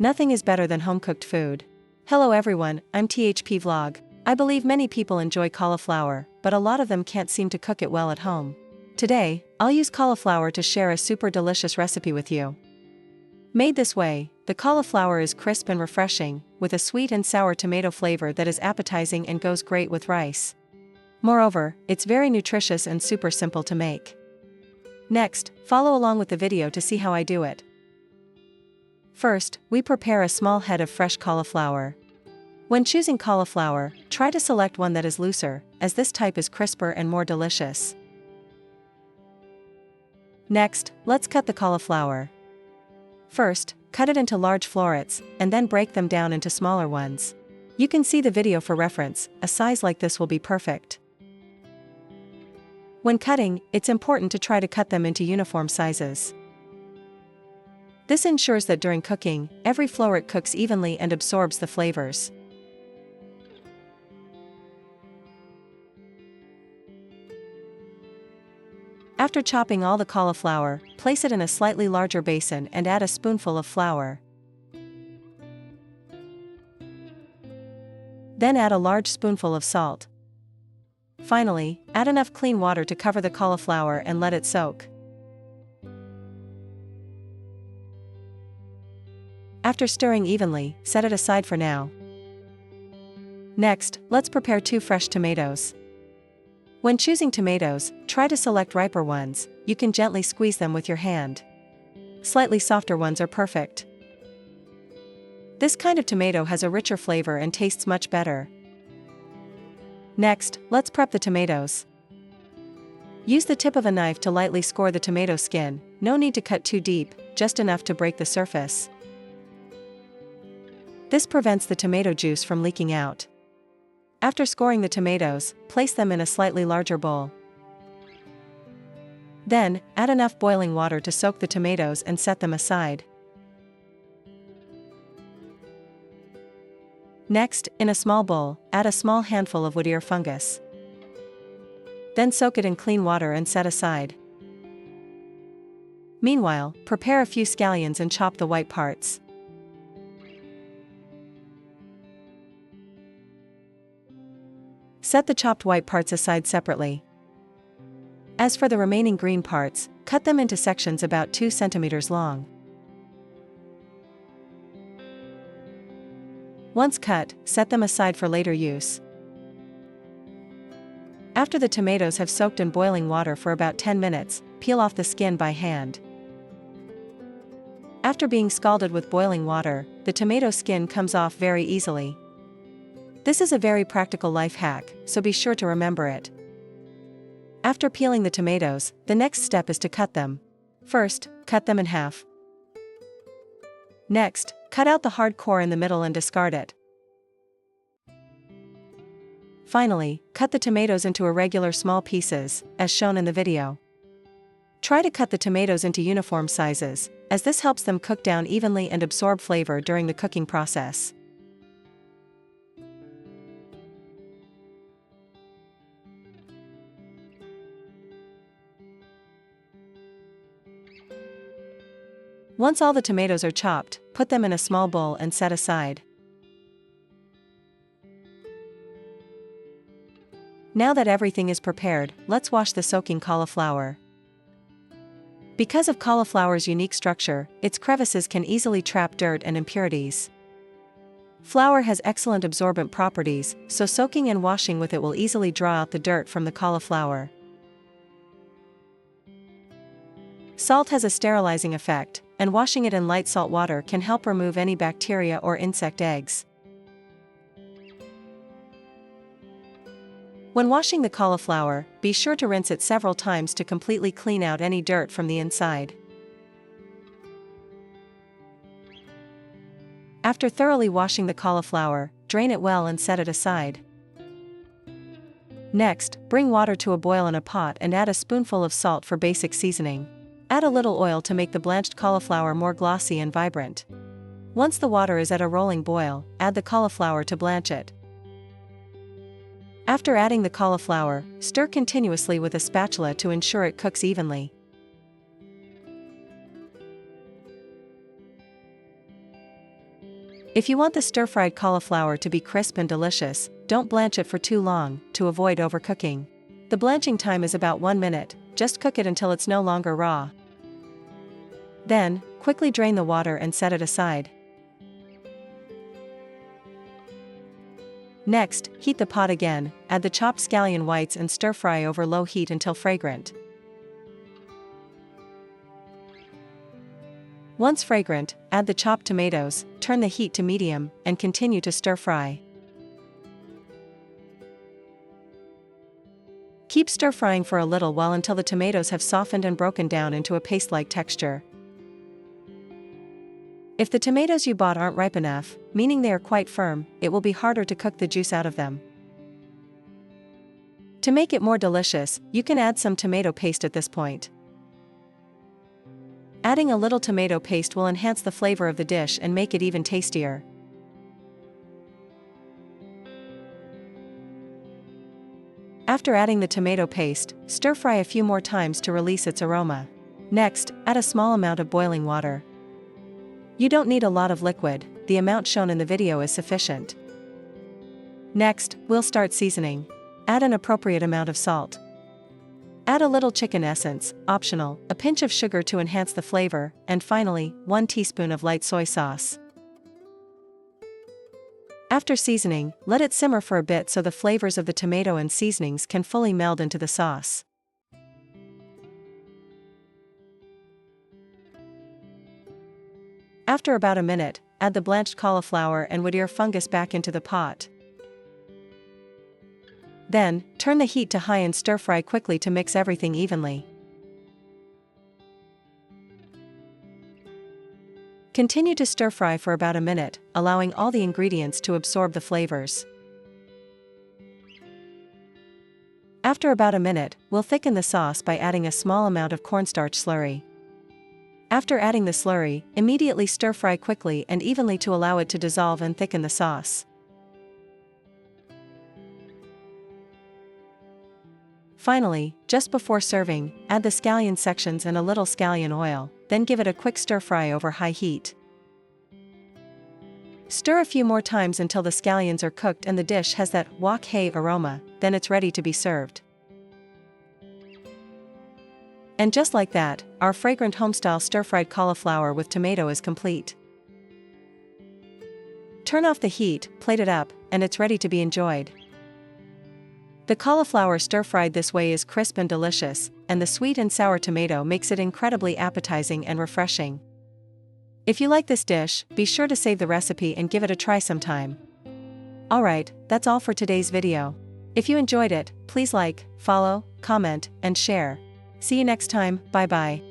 Nothing is better than home-cooked food. Hello everyone, I'm THP Vlog. I believe many people enjoy cauliflower, but a lot of them can't seem to cook it well at home. Today, I'll use cauliflower to share a super delicious recipe with you. Made this way, the cauliflower is crisp and refreshing, with a sweet and sour tomato flavor that is appetizing and goes great with rice. Moreover, it's very nutritious and super simple to make. Next, follow along with the video to see how I do it. First, we prepare a small head of fresh cauliflower. When choosing cauliflower, try to select one that is looser, as this type is crisper and more delicious. Next, let's cut the cauliflower. First, cut it into large florets, and then break them down into smaller ones. You can see the video for reference, a size like this will be perfect. When cutting, it's important to try to cut them into uniform sizes. This ensures that during cooking, every floret cooks evenly and absorbs the flavors. After chopping all the cauliflower, place it in a slightly larger basin and add a spoonful of flour. Then add a large spoonful of salt. Finally, add enough clean water to cover the cauliflower and let it soak. After stirring evenly, set it aside for now. Next, let's prepare 2 fresh tomatoes. When choosing tomatoes, try to select riper ones. You can gently squeeze them with your hand. Slightly softer ones are perfect. This kind of tomato has a richer flavor and tastes much better. Next, let's prep the tomatoes. Use the tip of a knife to lightly score the tomato skin, no need to cut too deep, just enough to break the surface. This prevents the tomato juice from leaking out. After scoring the tomatoes, place them in a slightly larger bowl. Then, add enough boiling water to soak the tomatoes and set them aside. Next, in a small bowl, add a small handful of wood ear fungus. Then soak it in clean water and set aside. Meanwhile, prepare a few scallions and chop the white parts. Set the chopped white parts aside separately. As for the remaining green parts, cut them into sections about 2 centimeters long. Once cut, set them aside for later use. After the tomatoes have soaked in boiling water for about 10 minutes, peel off the skin by hand. After being scalded with boiling water, the tomato skin comes off very easily. This is a very practical life hack, so be sure to remember it. After peeling the tomatoes, the next step is to cut them. First, cut them in half. Next, cut out the hard core in the middle and discard it. Finally, cut the tomatoes into irregular small pieces, as shown in the video. Try to cut the tomatoes into uniform sizes, as this helps them cook down evenly and absorb flavor during the cooking process. Once all the tomatoes are chopped, put them in a small bowl and set aside. Now that everything is prepared, let's wash the soaking cauliflower. Because of cauliflower's unique structure, its crevices can easily trap dirt and impurities. Flour has excellent absorbent properties, so soaking and washing with it will easily draw out the dirt from the cauliflower. Salt has a sterilizing effect, and washing it in light salt water can help remove any bacteria or insect eggs. When washing the cauliflower, be sure to rinse it several times to completely clean out any dirt from the inside. After thoroughly washing the cauliflower, drain it well and set it aside. Next, bring water to a boil in a pot and add a spoonful of salt for basic seasoning. Add a little oil to make the blanched cauliflower more glossy and vibrant. Once the water is at a rolling boil, add the cauliflower to blanch it. After adding the cauliflower, stir continuously with a spatula to ensure it cooks evenly. If you want the stir-fried cauliflower to be crisp and delicious, don't blanch it for too long, to avoid overcooking. The blanching time is about 1 minute, just cook it until it's no longer raw. Then, quickly drain the water and set it aside. Next, heat the pot again, add the chopped scallion whites and stir-fry over low heat until fragrant. Once fragrant, add the chopped tomatoes, turn the heat to medium, and continue to stir-fry. Keep stir-frying for a little while until the tomatoes have softened and broken down into a paste-like texture. If the tomatoes you bought aren't ripe enough, meaning they are quite firm, it will be harder to cook the juice out of them. To make it more delicious, you can add some tomato paste at this point. Adding a little tomato paste will enhance the flavor of the dish and make it even tastier. After adding the tomato paste, stir-fry a few more times to release its aroma. Next, add a small amount of boiling water. You don't need a lot of liquid, the amount shown in the video is sufficient. Next, we'll start seasoning. Add an appropriate amount of salt. Add a little chicken essence, optional, a pinch of sugar to enhance the flavor, and finally, 1 teaspoon of light soy sauce. After seasoning, let it simmer for a bit so the flavors of the tomato and seasonings can fully meld into the sauce. After about a minute, add the blanched cauliflower and wood ear fungus back into the pot. Then, turn the heat to high and stir-fry quickly to mix everything evenly. Continue to stir-fry for about a minute, allowing all the ingredients to absorb the flavors. After about a minute, we'll thicken the sauce by adding a small amount of cornstarch slurry. After adding the slurry, immediately stir-fry quickly and evenly to allow it to dissolve and thicken the sauce. Finally, just before serving, add the scallion sections and a little scallion oil, then give it a quick stir-fry over high heat. Stir a few more times until the scallions are cooked and the dish has that wok hei aroma, then it's ready to be served. And just like that, our fragrant homestyle stir-fried cauliflower with tomato is complete. Turn off the heat, plate it up, and it's ready to be enjoyed. The cauliflower stir-fried this way is crisp and delicious, and the sweet and sour tomato makes it incredibly appetizing and refreshing. If you like this dish, be sure to save the recipe and give it a try sometime. Alright, that's all for today's video. If you enjoyed it, please like, follow, comment, and share. See you next time, bye bye.